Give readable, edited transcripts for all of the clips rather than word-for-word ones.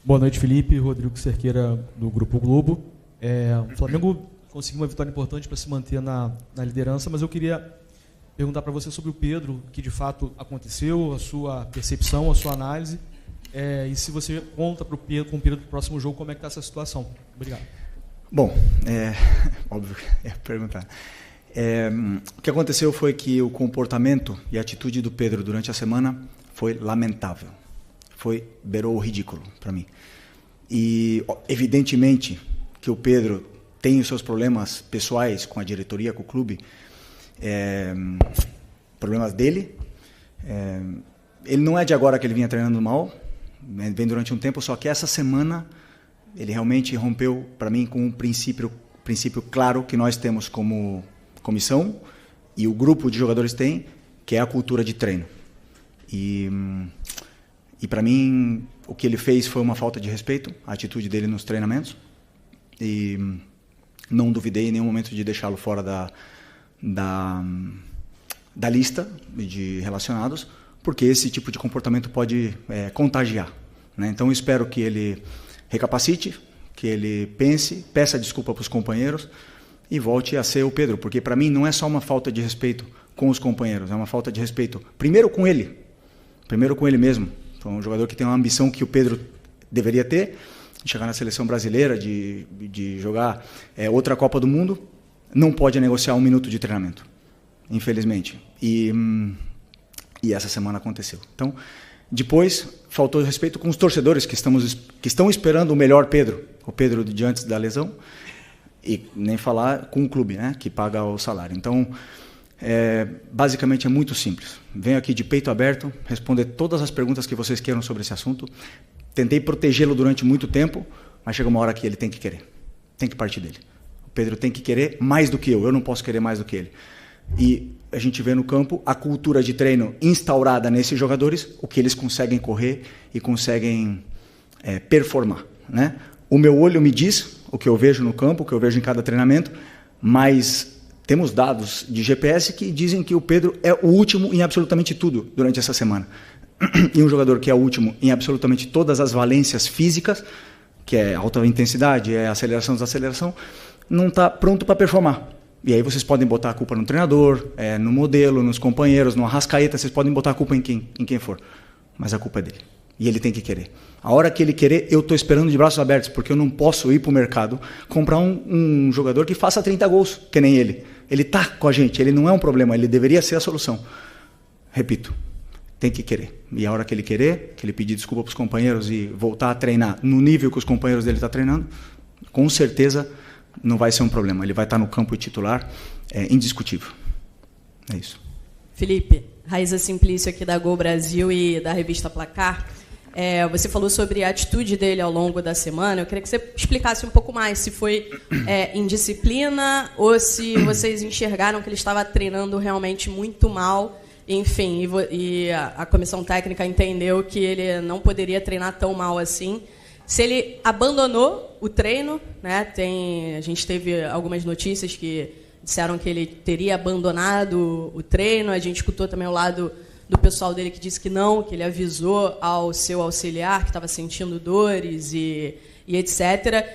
Boa noite, Felipe. Rodrigo Cerqueira, do Grupo Globo. O Flamengo conseguiu uma vitória importante para se manter na liderança, mas eu queria perguntar para você sobre o Pedro, o que de fato aconteceu, a sua percepção, a sua análise, e se você conta com o Pedro do próximo jogo, como é que está essa situação. Obrigado. Bom, óbvio que ia perguntar. O que aconteceu foi que o comportamento e a atitude do Pedro durante a semana foi lamentável. Beirou o ridículo para mim. E, evidentemente, que o Pedro tem os seus problemas pessoais com a diretoria, com o clube, problemas dele. Ele não é de agora que ele vinha treinando mal, vem durante um tempo, só que essa semana ele realmente rompeu para mim com um princípio claro que nós temos como comissão e o grupo de jogadores tem, que é a cultura de treino. E para mim o que ele fez foi uma falta de respeito, a atitude dele nos treinamentos, e não duvidei em nenhum momento de deixá-lo fora da lista de relacionados, porque esse tipo de comportamento pode contagiar, né? Então eu espero que ele recapacite, que ele peça desculpa para os companheiros e volte a ser o Pedro, porque para mim não é só uma falta de respeito com os companheiros, é uma falta de respeito primeiro com ele mesmo. Então, um jogador que tem uma ambição que o Pedro deveria ter, de chegar na seleção brasileira, de jogar outra Copa do Mundo, não pode negociar 1 minuto de treinamento, infelizmente. E essa semana aconteceu. Então, depois, faltou respeito com os torcedores que estão esperando o melhor Pedro, o Pedro de antes da lesão, e nem falar com o clube, né, que paga o salário. Então, basicamente é muito simples. Venho aqui de peito aberto, responder todas as perguntas que vocês queiram sobre esse assunto. Tentei protegê-lo durante muito tempo, mas chega uma hora que ele tem que querer. Tem que partir dele. O Pedro tem que querer mais do que eu não posso querer mais do que ele. E a gente vê no campo a cultura de treino instaurada nesses jogadores, o que eles conseguem correr e conseguem performar, né? O meu olho me diz o que eu vejo no campo, o que eu vejo em cada treinamento, mas temos dados de GPS que dizem que o Pedro é o último em absolutamente tudo durante essa semana. E um jogador que é o último em absolutamente todas as valências físicas, que é alta intensidade, é aceleração, desaceleração, não está pronto para performar. E aí vocês podem botar a culpa no treinador, no modelo, nos companheiros, no Arrascaeta, vocês podem botar a culpa em quem for. Mas a culpa é dele. E ele tem que querer. A hora que ele querer, eu estou esperando de braços abertos, porque eu não posso ir para o mercado comprar um jogador que faça 30 gols, que nem ele. Ele está com a gente, ele não é um problema, ele deveria ser a solução. Repito, tem que querer. E a hora que ele querer, que ele pedir desculpa para os companheiros e voltar a treinar no nível que os companheiros dele estão treinando, com certeza não vai ser um problema. Ele vai estar no campo titular, indiscutível. É isso. Felipe, Raíza Simplício aqui da Gol Brasil e da revista Placar. Você falou sobre a atitude dele ao longo da semana. Eu queria que você explicasse um pouco mais se foi indisciplina ou se vocês enxergaram que ele estava treinando realmente muito mal. Enfim, e a comissão técnica entendeu que ele não poderia treinar tão mal assim. Se ele abandonou o treino, né? A gente teve algumas notícias que disseram que ele teria abandonado o treino. A gente escutou também o lado do pessoal dele que disse que não, que ele avisou ao seu auxiliar que estava sentindo dores e etc.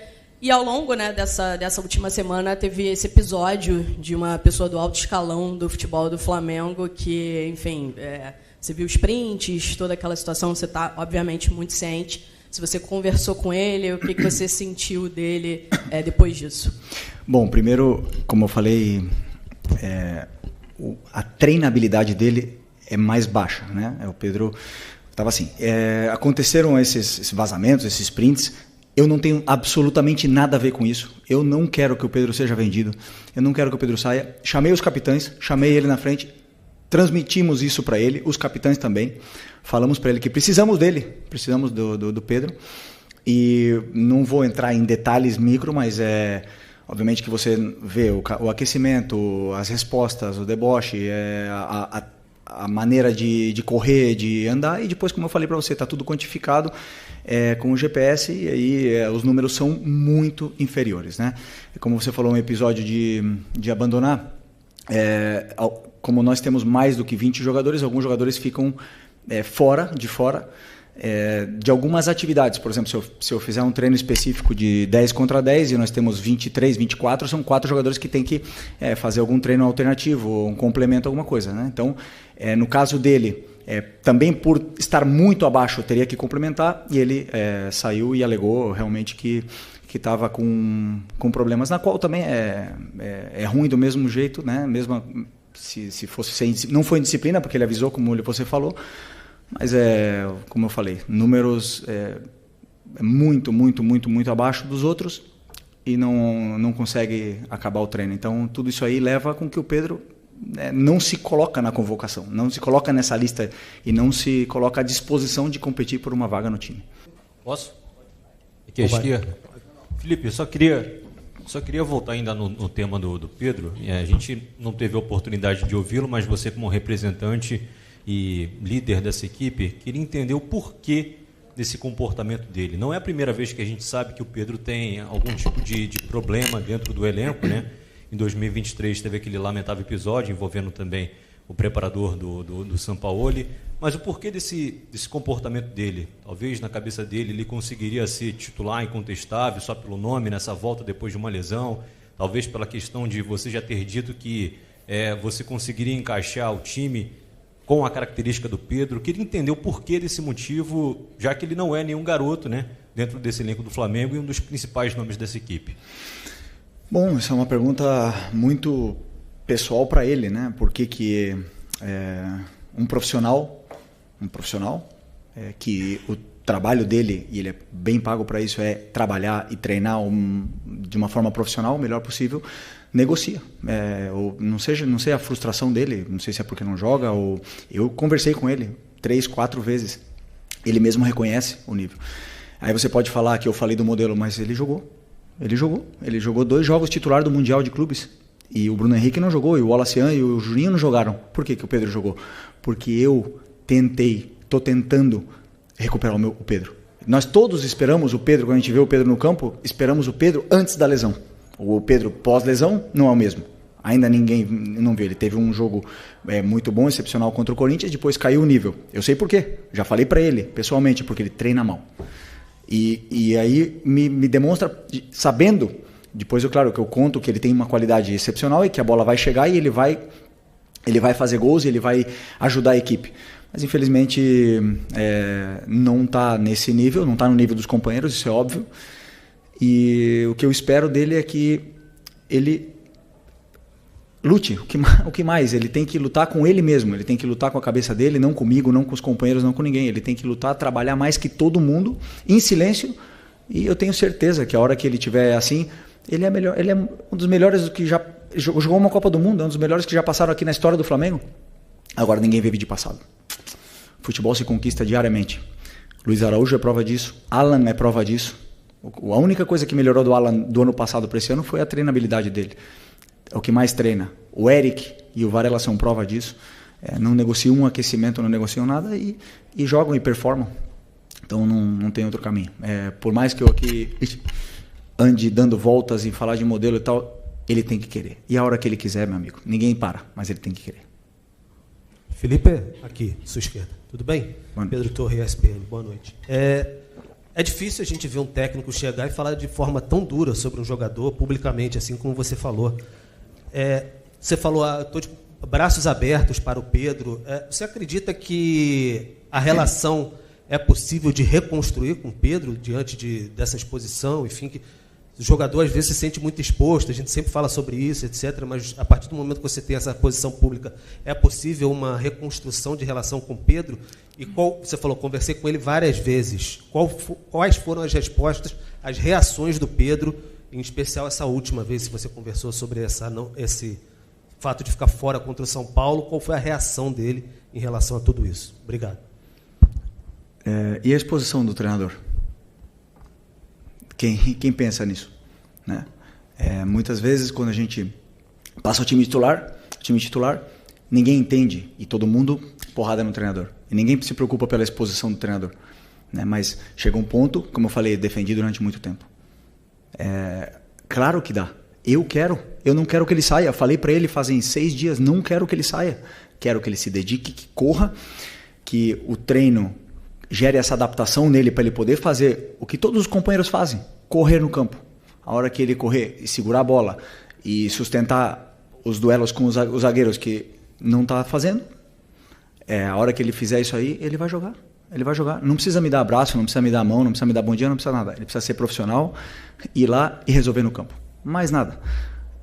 E ao longo, né, dessa última semana teve esse episódio de uma pessoa do alto escalão do futebol do Flamengo que, enfim, você viu os prints, toda aquela situação, você está, obviamente, muito ciente. Se você conversou com ele, o que você sentiu dele depois disso? Bom, primeiro, como eu falei, a treinabilidade dele é mais baixa, né? O Pedro estava assim. Aconteceram esses vazamentos, esses prints. Eu não tenho absolutamente nada a ver com isso. Eu não quero que o Pedro seja vendido. Eu não quero que o Pedro saia. Chamei os capitães, chamei ele na frente, transmitimos isso para ele, os capitães também. Falamos para ele que precisamos dele, precisamos do Pedro. E não vou entrar em detalhes micro, mas obviamente que você vê o aquecimento, as respostas, o deboche, a maneira de correr, de andar, e depois, como eu falei para você, está tudo quantificado com o GPS, e aí os números são muito inferiores, né? Como você falou, um episódio de abandonar, como nós temos mais do que 20 jogadores, alguns jogadores ficam de fora, de algumas atividades. Por exemplo, se eu fizer um treino específico de 10 contra 10 e nós temos 23, 24, são 4 jogadores que têm que fazer algum treino alternativo, um complemento, alguma coisa, né? Então, no caso dele, também por estar muito abaixo, eu teria que complementar, e ele saiu e alegou realmente que estava com problemas, na qual também é ruim do mesmo jeito, né? Mesmo se fosse não foi indisciplina, porque ele avisou, como você falou, mas como eu falei, números muito, muito, muito, muito abaixo dos outros e não consegue acabar o treino. Então, tudo isso aí leva com que o Pedro não se coloca na convocação, não se coloca nessa lista e não se coloca à disposição de competir por uma vaga no time. Posso? Aqui à esquerda. Felipe, eu só queria voltar ainda no tema do Pedro. A gente não teve a oportunidade de ouvi-lo, mas você, como representante e líder dessa equipe, queria entender o porquê desse comportamento dele. Não é a primeira vez que a gente sabe que o Pedro tem algum tipo de problema dentro do elenco, né? Em 2023 teve aquele lamentável episódio envolvendo também o preparador do Sampaoli. Mas o porquê desse comportamento dele? Talvez na cabeça dele ele conseguiria ser titular incontestável só pelo nome nessa volta depois de uma lesão. Talvez pela questão de você já ter dito que você conseguiria encaixar o time com a característica do Pedro. Queria entender o porquê desse motivo, já que ele não é nenhum garoto, né, dentro desse elenco do Flamengo e um dos principais nomes dessa equipe. Bom, essa é uma pergunta muito pessoal para ele, né? Por que um profissional que o trabalho dele, e ele é bem pago para isso, é trabalhar e treinar de uma forma profissional o melhor possível, negocia. Ou não sei a frustração dele, não sei se é porque não joga, ou eu conversei com ele 3, 4 vezes, ele mesmo reconhece o nível. Aí você pode falar que eu falei do modelo, mas ele jogou 2 jogos titular do Mundial de Clubes, e o Bruno Henrique não jogou, e o Wallacian e o Juninho não jogaram. Por que o Pedro jogou? Porque eu estou tentando recuperar o Pedro. Nós todos esperamos o Pedro, quando a gente vê o Pedro no campo, esperamos o Pedro antes da lesão. O Pedro pós-lesão não é o mesmo. Ainda ninguém não vê. Ele teve um jogo muito bom, excepcional contra o Corinthians, depois caiu o nível. Eu sei por quê. Já falei para ele, pessoalmente, porque ele treina mal. E aí me demonstra, sabendo, depois claro que eu conto que ele tem uma qualidade excepcional e que a bola vai chegar e ele vai fazer gols e ele vai ajudar a equipe. Mas infelizmente não está nesse nível, não está no nível dos companheiros, isso é óbvio. E o que eu espero dele é que ele lute. O que mais? Ele tem que lutar com ele mesmo, ele tem que lutar com a cabeça dele, não comigo, não com os companheiros, não com ninguém. Ele tem que lutar, trabalhar mais que todo mundo, em silêncio. E eu tenho certeza que a hora que ele estiver assim, ele é melhor. Ele é um dos melhores que já jogou uma Copa do Mundo, é um dos melhores que já passaram aqui na história do Flamengo. Agora ninguém vive de passado. Futebol se conquista diariamente. Luiz Araújo é prova disso, Alan é prova disso. A única coisa que melhorou do Alan do ano passado para esse ano foi a treinabilidade dele. É o que mais treina. O Eric e o Varela são prova disso. Não negociam um aquecimento, não negociam nada e jogam e performam. Então não tem outro caminho. Por mais que eu aqui ande dando voltas e falar de modelo e tal, ele tem que querer. E a hora que ele quiser, meu amigo, ninguém para, mas ele tem que querer. Felipe, aqui, sua esquerda. Tudo bem? Pedro Torre, ESPN. Boa noite. É difícil a gente ver um técnico chegar e falar de forma tão dura sobre um jogador publicamente, assim como você falou. Você falou, estou de braços abertos para o Pedro. Você acredita que a relação é possível de reconstruir com o Pedro diante dessa exposição? Enfim, que o jogador às vezes se sente muito exposto, a gente sempre fala sobre isso, etc. Mas a partir do momento que você tem essa posição pública, é possível uma reconstrução de relação com o Pedro? E você falou, conversei com ele várias vezes. Quais foram as respostas, as reações do Pedro, em especial essa última vez, se você conversou sobre esse fato de ficar fora contra o São Paulo, qual foi a reação dele em relação a tudo isso? Obrigado. E a exposição do treinador? Quem pensa nisso? Né? Muitas vezes, quando a gente passa o time titular, ninguém entende, e todo mundo porrada no treinador. E ninguém se preocupa pela exposição do treinador. Né? Mas chega um ponto, como eu falei, defendi durante muito tempo. Claro que dá. Eu não quero que ele saia. Falei para ele fazem 6 dias, não quero que ele saia. Quero que ele se dedique, que corra, que o treino gere essa adaptação nele para ele poder fazer o que todos os companheiros fazem, correr no campo. A hora que ele correr e segurar a bola e sustentar os duelos com os zagueiros que não está fazendo, a hora que ele fizer isso aí, ele vai jogar. Ele vai jogar. Não precisa me dar abraço, não precisa me dar a mão, não precisa me dar bom dia, não precisa nada. Ele precisa ser profissional, ir lá e resolver no campo. Mais nada.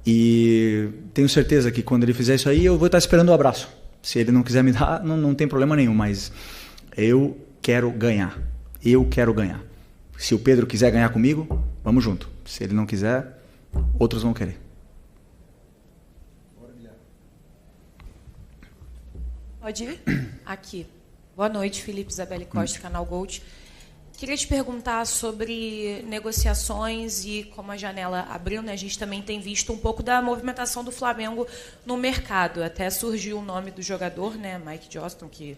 E tenho certeza que quando ele fizer isso aí, eu vou estar esperando o abraço. Se ele não quiser me dar, não tem problema nenhum, mas eu quero ganhar. Eu quero ganhar. Se o Pedro quiser ganhar comigo, vamos junto. Se ele não quiser, outros vão querer. Pode ir? Aqui. Boa noite, Felipe Isabelle Costa, Canal Gold. Queria te perguntar sobre negociações e como a janela abriu, né? A gente também tem visto um pouco da movimentação do Flamengo no mercado. Até surgiu o nome do jogador, né? Mike Johnston, que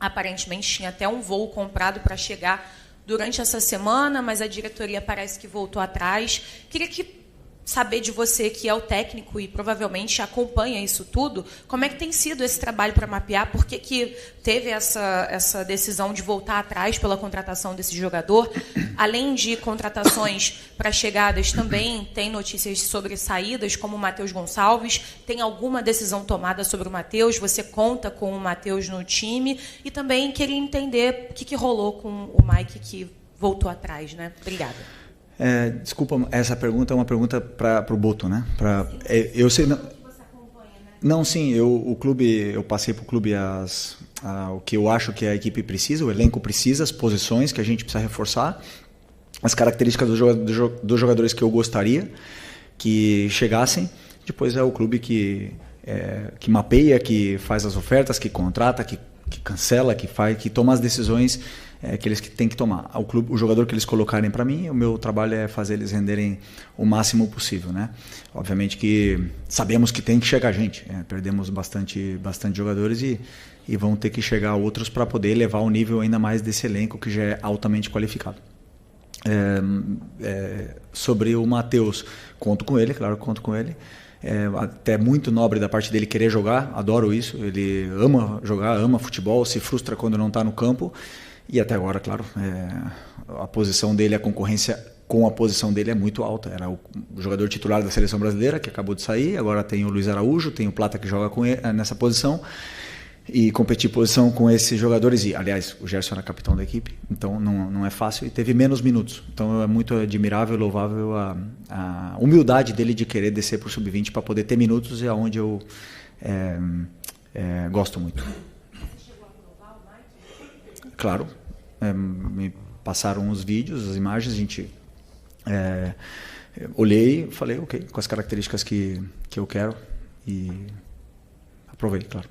aparentemente tinha até um voo comprado para chegar durante essa semana, mas a diretoria parece que voltou atrás. Queria saber de você, que é o técnico e provavelmente acompanha isso tudo, como é que tem sido esse trabalho para mapear, por que teve essa decisão de voltar atrás pela contratação desse jogador? Além de contratações para chegadas, também tem notícias sobre saídas, como o Matheus Gonçalves. Tem alguma decisão tomada sobre o Matheus? Você conta com o Matheus no time? E também queria entender o que rolou com o Mike, que voltou atrás, né? Obrigada. Desculpa, essa pergunta é uma pergunta para o Boto, né? Eu sei não, sim, eu passei para o clube o que eu acho que a equipe precisa, o elenco precisa, as posições que a gente precisa reforçar, as características dos jogadores que eu gostaria que chegassem. Depois é o clube que mapeia, que faz as ofertas, que contrata, que cancela, que toma as decisões que eles têm que tomar. O jogador que eles colocarem para mim, o meu trabalho é fazer eles renderem o máximo possível, né? Obviamente que sabemos que tem que chegar gente, perdemos bastante jogadores e vão ter que chegar outros para poder elevar o nível ainda mais desse elenco que já é altamente qualificado. Sobre o Matheus, conto com ele, claro que conto com ele. Até muito nobre da parte dele querer jogar, adoro isso. Ele ama jogar, ama futebol, se frustra quando não está no campo. E até agora, claro, a posição dele, a concorrência com a posição dele é muito alta. Era o jogador titular da seleção brasileira, que acabou de sair. Agora tem o Luiz Araújo, tem o Plata que joga com ele, nessa posição. E competir posição com esses jogadores. E, aliás, o Gerson era capitão da equipe, então não é fácil. E teve menos minutos. Então é muito admirável e louvável a humildade dele de querer descer para o sub-20 para poder ter minutos, e é onde eu gosto muito. Claro, me passaram os vídeos, as imagens, a gente olhei, falei, ok, com as características que eu quero, e aprovei, claro.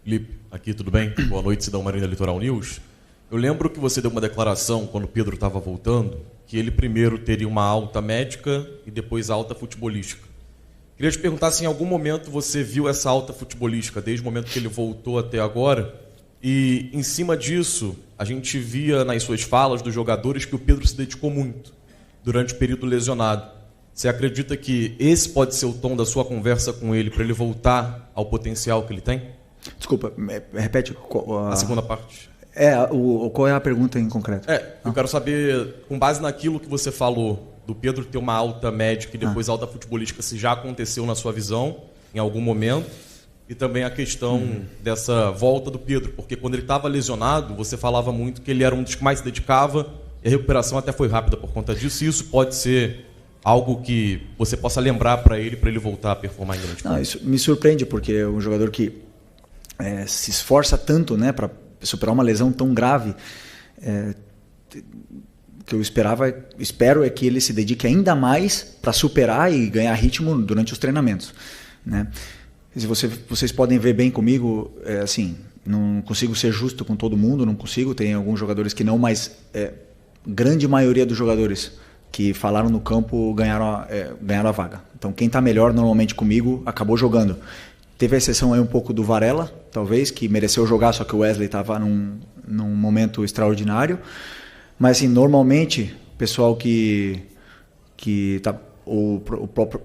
Felipe, aqui tudo bem? Boa noite, Cidão Marina Litoral News. Eu lembro que você deu uma declaração quando o Pedro estava voltando, que ele primeiro teria uma alta médica e depois alta futebolística. Queria te perguntar se em algum momento você viu essa alta futebolística, desde o momento que ele voltou até agora. E, em cima disso, a gente via nas suas falas dos jogadores que o Pedro se dedicou muito durante o período lesionado. Você acredita que esse pode ser o tom da sua conversa com ele para ele voltar ao potencial que ele tem? Desculpa, repete a segunda parte. Qual é a pergunta em concreto? Eu quero saber, com base naquilo que você falou, do Pedro ter uma alta médica e depois alta futebolística, se já aconteceu na sua visão, em algum momento. E também a questão dessa volta do Pedro, porque quando ele estava lesionado, você falava muito que ele era um dos que mais se dedicava, e a recuperação até foi rápida por conta disso, e isso pode ser algo que você possa lembrar para ele voltar a performar em grande forma. Isso me surpreende, porque é um jogador que se esforça tanto, né, para superar uma lesão tão grave. Que eu espero é que ele se dedique ainda mais para superar e ganhar ritmo durante os treinamentos, né? Se vocês podem ver bem comigo, assim, não consigo ser justo com todo mundo, não consigo, tem alguns jogadores que não, mas grande maioria dos jogadores que falaram no campo ganharam a vaga. Então quem está melhor normalmente comigo acabou jogando. Teve a exceção aí um pouco do Varela, talvez, que mereceu jogar, só que o Wesley estava num momento extraordinário. Mas assim, normalmente, pessoal que tá, o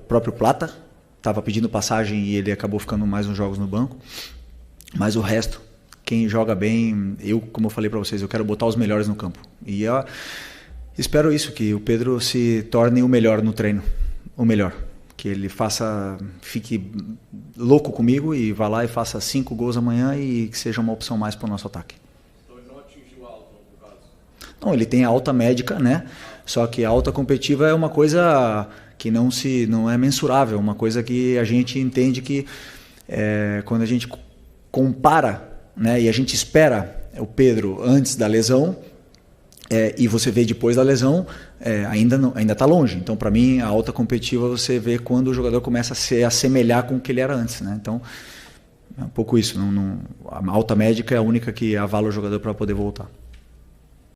próprio Plata estava pedindo passagem e ele acabou ficando mais uns jogos no banco. Mas o resto quem joga bem, como eu falei para vocês, eu quero botar os melhores no campo. E eu espero isso, que o Pedro se torne o melhor no treino, o melhor. Que ele fique louco comigo e vá lá e faça 5 gols amanhã e que seja uma opção mais para o nosso ataque. Então ele não atingiu a alta, no caso? Não, ele tem a alta médica, né? Só que a alta competitiva é uma coisa que não é mensurável, uma coisa que a gente entende que quando a gente compara, né, e a gente espera o Pedro antes da lesão, e você vê depois da lesão, ainda está longe. Então, para mim, a alta competitiva você vê quando o jogador começa a se assemelhar com o que ele era antes, né? Então, é um pouco isso. A alta médica é a única que avala o jogador para poder voltar.